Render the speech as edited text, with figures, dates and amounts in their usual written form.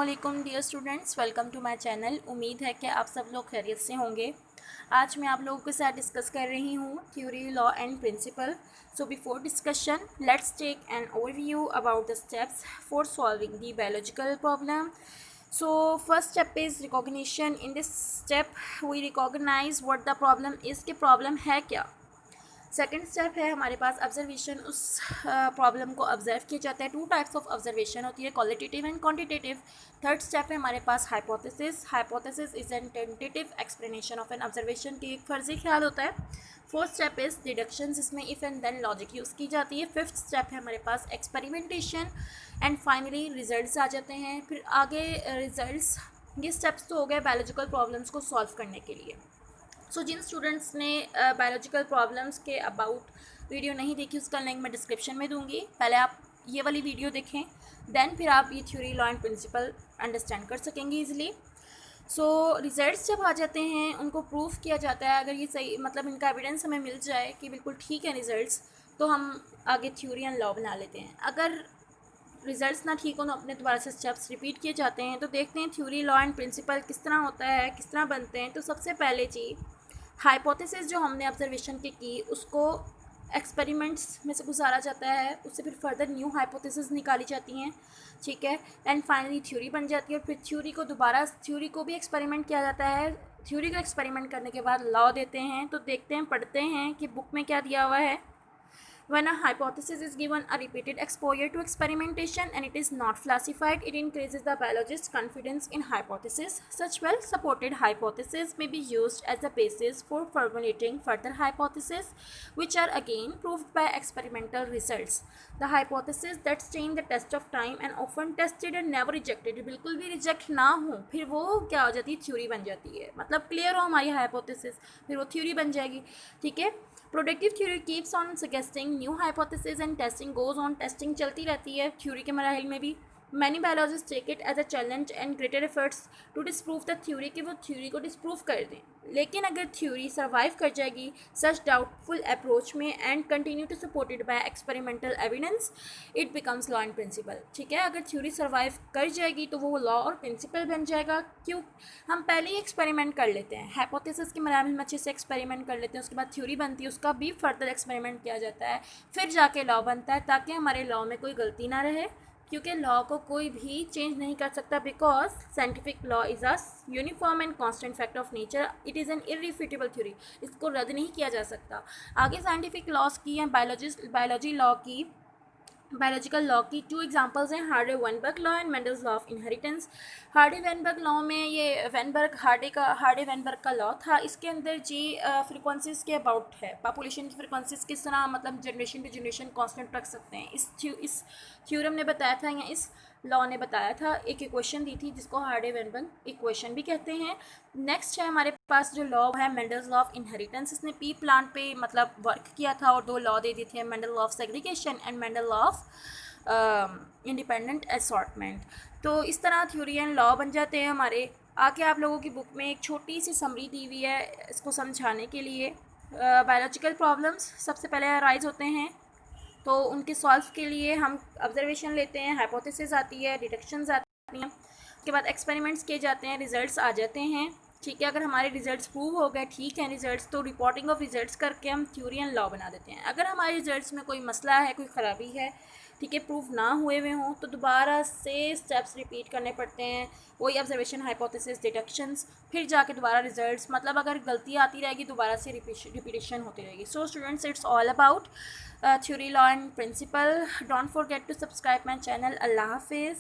वालेकुम dear students, welcome to my channel. उम्मीद है कि आप सब लोग खैरियत से होंगे। आज मैं आप लोगों के साथ डिस्कस कर रही हूँ theory, law and principle. So before discussion let's take an overview about the steps for solving the biological problem. So first step is recognition. In this step we recognize what the problem is, कि problem है क्या। Second step है हमारे पास observation. उस problem को observe किया जाता है। टू टाइप्स ऑफ ऑब्जर्वेशन होती है, qualitative and quantitative. Third step है हमारे पास hypothesis. Hypothesis is an tentative explanation of an observation, की एक फर्जी ख्याल होता है। फोर्थ स्टेप इज डिडक्शन, जिसमें if and then logic use की जाती है। फिफ्थ स्टेप है हमारे पास एक्सपेरिमेंटेशन एंड फाइनली रिजल्ट्स आ जाते हैं। फिर आगे रिजल्ट्स, ये स्टेप्स तो हो गए बायोलॉजिकल प्रॉब्लम्स को सॉल्व करने के लिए। सो जिन स्टूडेंट्स ने बायोलॉजिकल प्रॉब्लम्स के अबाउट वीडियो नहीं देखी, उसका लिंक मैं डिस्क्रिप्शन में दूंगी। पहले आप ये वाली वीडियो देखें, देन फिर आप ये theory, law and principle understand कर सकेंगे ईजिली। सो रिजल्ट्स जब आ जाते हैं, उनको प्रूफ किया जाता है। अगर ये सही, मतलब इनका एविडेंस हमें मिल जाए कि बिल्कुल ठीक है रिजल्ट्स, तो हम आगे थ्योरी एंड लॉ बना लेते हैं। अगर रिजल्ट्स ना ठीक हो तो अपने दोबारा से स्टेप्स रिपीट किए जाते हैं। तो देखते हैं थ्योरी, लॉ एंड प्रिंसिपल किस तरह होता है, किस तरह बनते हैं। तो सबसे पहले चीज़, हाइपोथेसिस जो हमने ऑब्जर्वेशन की उसको एक्सपेरिमेंट्स में से गुजारा जाता है, उससे फिर फर्दर न्यू हाइपोथेसिस निकाली जाती हैं, ठीक है। एंड फाइनली थ्योरी बन जाती है। और फिर थ्योरी को दोबारा, थ्योरी को भी एक्सपेरिमेंट किया जाता है। थ्योरी को एक्सपेरिमेंट करने के बाद लॉ देते हैं। तो देखते हैं, पढ़ते हैं कि बुक में क्या दिया हुआ है। When a hypothesis is given a repeated exposure to experimentation and it is not falsified, it increases the biologist's confidence in hypothesis. Such well-supported hypotheses may be used as a basis for formulating further hypotheses, which are again proved by experimental results. The hypothesis that stand the test of time and often tested and never rejected, बिल्कुल भी reject ना हो, फिर वो क्या हो जाती है, थ्योरी बन जाती है। मतलब क्लियर हो हमारी हाइपोथेसिस, फिर वो थ्योरी बन जाएगी, ठीक है। Productive theory keeps on suggesting new hypothesis and testing goes on. Testing चलती रहती है थ्योरी के मराहिल में भी। Many biologist take it as a challenge and greater efforts to disprove the theory, कि वो थ्योरी को डिस्प्रूव कर दें। लेकिन अगर थ्योरी सर्वाइव कर जाएगी सच डाउटफुल अप्रोच में and continue to supported by experimental evidence, it becomes law and principle, ठीक है। अगर थ्योरी सर्वाइव कर जाएगी तो वो लॉ और प्रिंसिपल बन जाएगा। क्यों? हम पहले ही एक्सपेरिमेंट कर लेते हैं, हाइपोथेसिस के मराहल में अच्छे से एक्सपेरिमेंट कर लेते हैं, उसके बाद थ्योरी बनती है, उसका भी फर्दर एक्सपेरिमेंट किया जाता है, फिर जाके लॉ बनता है, ताकि हमारे लॉ में कोई गलती ना रहे। क्योंकि लॉ को कोई भी चेंज नहीं कर सकता, because scientific law is a uniform and constant fact of nature, it is an irrefutable theory, इसको रद्द नहीं किया जा सकता। आगे साइंटिफिक लॉज की या बायोलॉजिकल लॉ की टू एग्जांपल्स हैं, Hardy Weinberg law and Mendel's law of inheritance. Hardy Weinberg law में ये हार्डे वेनबर्ग का लॉ था। इसके अंदर जी फ्रिक्वेंसीज के अबाउट है, पॉपुलेशन की फ्रिक्वेंसीज किस तरह, मतलब जनरेशन टू जनरेशन कांस्टेंट रख सकते हैं। इस थ्योरम ने बताया था, या इस लॉ ने बताया था। एक इक्वेशन दी थी जिसको हार्डे वेनबर्ग इक्वेशन भी कहते हैं। नेक्स्ट है हमारे पास जो लॉ है मेंडल्स लॉ ऑफ इनहेरिटेंस। इसने पी प्लांट पे मतलब वर्क किया था और दो लॉ दे दिए थे, Mendel law of segregation and Mendel law of independent assortment. तो इस तरह थ्योरी एंड लॉ बन जाते हैं हमारे। आके आप लोगों की बुक में एक छोटी सी समरी दी हुई है इसको समझाने के लिए। बायोलॉजिकल प्रॉब्लम्स सबसे पहले अराइज होते हैं, तो उनके सॉल्व के लिए हम ऑब्जर्वेशन लेते हैं, हाइपोथेसिस आती है, डिडक्शंस आती हैं, उसके बाद एक्सपेरिमेंट्स किए जाते हैं, रिजल्ट्स आ जाते हैं, ठीक है। अगर हमारे रिजल्ट्स प्रूव हो गए, ठीक है रिजल्ट्स, तो रिपोर्टिंग ऑफ रिजल्ट्स करके हम थ्योरी एंड लॉ बना देते हैं। अगर हमारे रिजल्ट्स में कोई मसला है, कोई ख़राबी है, ठीक है, प्रूफ ना हुए हुए हों, तो दोबारा से स्टेप्स रिपीट करने पड़ते हैं, वही ऑब्जर्वेशन, हाइपोथेसिस, डिडक्शंस, फिर जाके दोबारा रिजल्ट्स। मतलब अगर गलती आती रहेगी दोबारा से रिपीटेशन होती रहेगी। So students, it's all about theory, law and principle. Don't forget to subscribe my channel. अल्लाह हाफिज़।